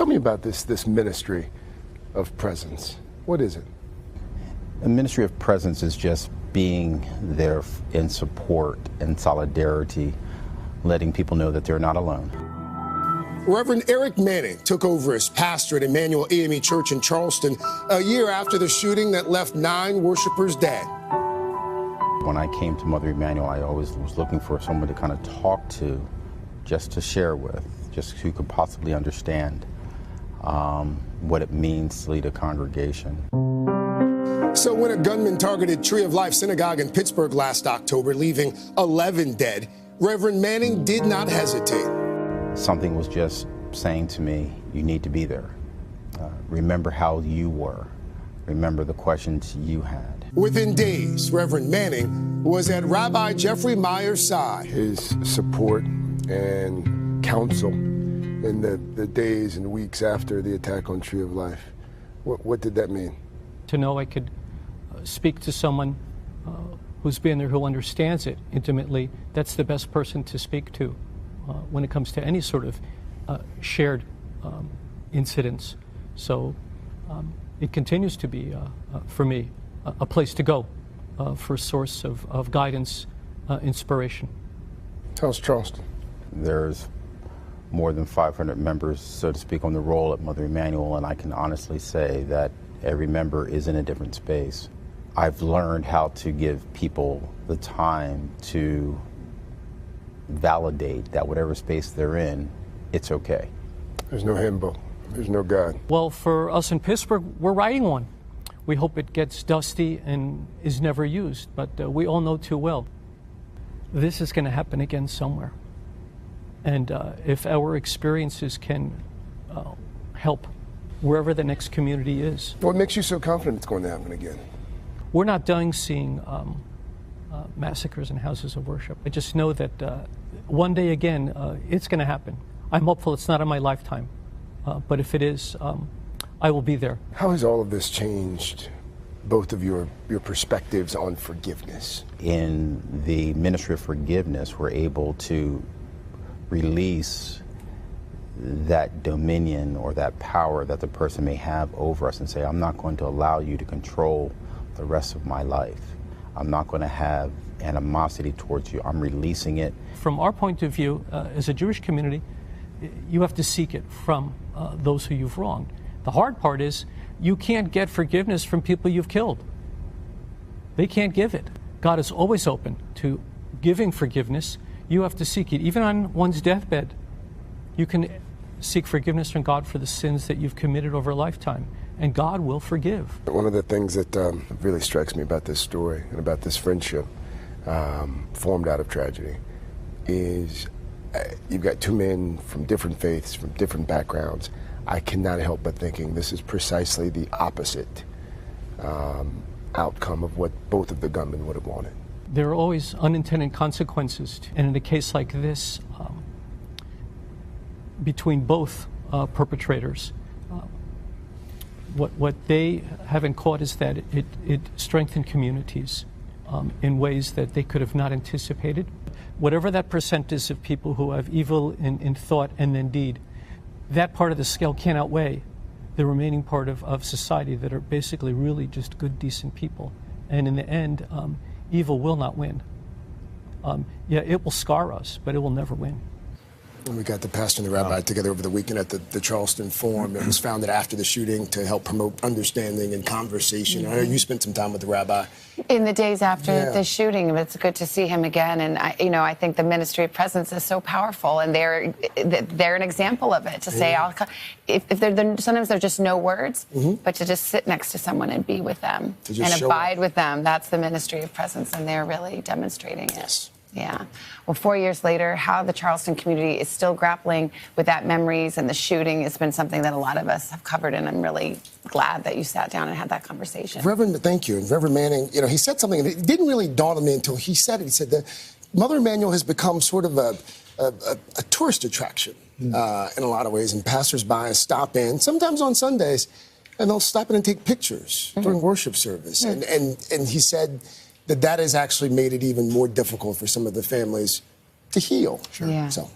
Tell me about this ministry of presence. What is it? A ministry of presence is just being there in support and solidarity, letting people know that they're not alone. Reverend Eric Manning took over as pastor at Emmanuel AME Church in Charleston a year after the shooting that left 9 worshipers dead. When I came to Mother Emmanuel, I always was looking for someone to kind of talk to, just to share with, just who could possibly understand what it means to lead a congregation. So when a gunman targeted Tree of Life Synagogue in Pittsburgh last October, leaving 11 dead, Reverend Manning did not hesitate. Something was just saying to me, you need to be there. Remember how you were. Remember the questions you had. Within days, Reverend Manning was at Rabbi Jeffrey Meyer's side. His support and counsel in the days and weeks after the attack on Tree of Life. What did that mean? To know I could speak to someone who's been there, who understands it intimately, that's the best person to speak to when it comes to any sort of shared incidents. So it continues to be, for me, a place to go for a source of guidance, inspiration. How's Charleston? There's more than 500 members, so to speak, on the roll at Mother Emmanuel, and I can honestly say that every member is in a different space. I've learned how to give people the time to validate that whatever space they're in, it's okay. There's no hymnbook. There's no God. Well, for us in Pittsburgh, we're writing one. We hope it gets dusty and is never used, but we all know too well this is going to happen again somewhere. And if our experiences can help wherever the next community is. What makes you so confident it's going to happen again? We're not done seeing massacres in houses of worship. I just know that one day again, it's going to happen. I'm hopeful it's not in my lifetime, but if it is, I will be there. How has all of this changed both of your perspectives on forgiveness? In the ministry of forgiveness, we're able to release that dominion or that power that the person may have over us and say, I'm not going to allow you to control the rest of my life. I'm not going to have animosity towards you. I'm releasing it. From our point of view, as a Jewish community, you have to seek it from those who you've wronged. The hard part is you can't get forgiveness from people you've killed. They can't give it. God is always open to giving forgiveness. You have to seek it. Even on one's deathbed, you can seek forgiveness from God for the sins that you've committed over a lifetime, and God will forgive. One of the things that really strikes me about this story and about this friendship formed out of tragedy is you've got 2 men from different faiths, from different backgrounds. I cannot help but thinking this is precisely the opposite outcome of what both of the gunmen would have wanted. There are always unintended consequences, and in a case like this, between both perpetrators, what they haven't caught is that it strengthened communities in ways that they could have not anticipated. Whatever that percent is of people who have evil in thought and in deed, that part of the scale can't outweigh the remaining part of society that are basically really just good, decent people. And in the end, evil will not win. Yeah, it will scar us, but it will never win. And we got the pastor and the rabbi together over the weekend at the Charleston Forum. It was founded after the shooting to help promote understanding and conversation. I know you spent some time with the rabbi. In the days after the shooting, it's good to see him again. And I think the ministry of presence is so powerful, and they're an example of it. To say, sometimes there's just no words, but to just sit next to someone and be with them and abide with them. That's the ministry of presence, and they're really demonstrating it. Yes. Yeah. Well, 4 years later, how the Charleston community is still grappling with that memories and the shooting has been something that a lot of us have covered, and I'm really glad that you sat down and had that conversation. Reverend, thank you. And Reverend Manning, he said something, and it didn't really dawn on me until he said it. He said that Mother Emmanuel has become sort of a tourist attraction in a lot of ways, and passersby stop in, sometimes on Sundays, and they'll stop in and take pictures during worship service. And he said that has actually made it even more difficult for some of the families to heal. Yeah. So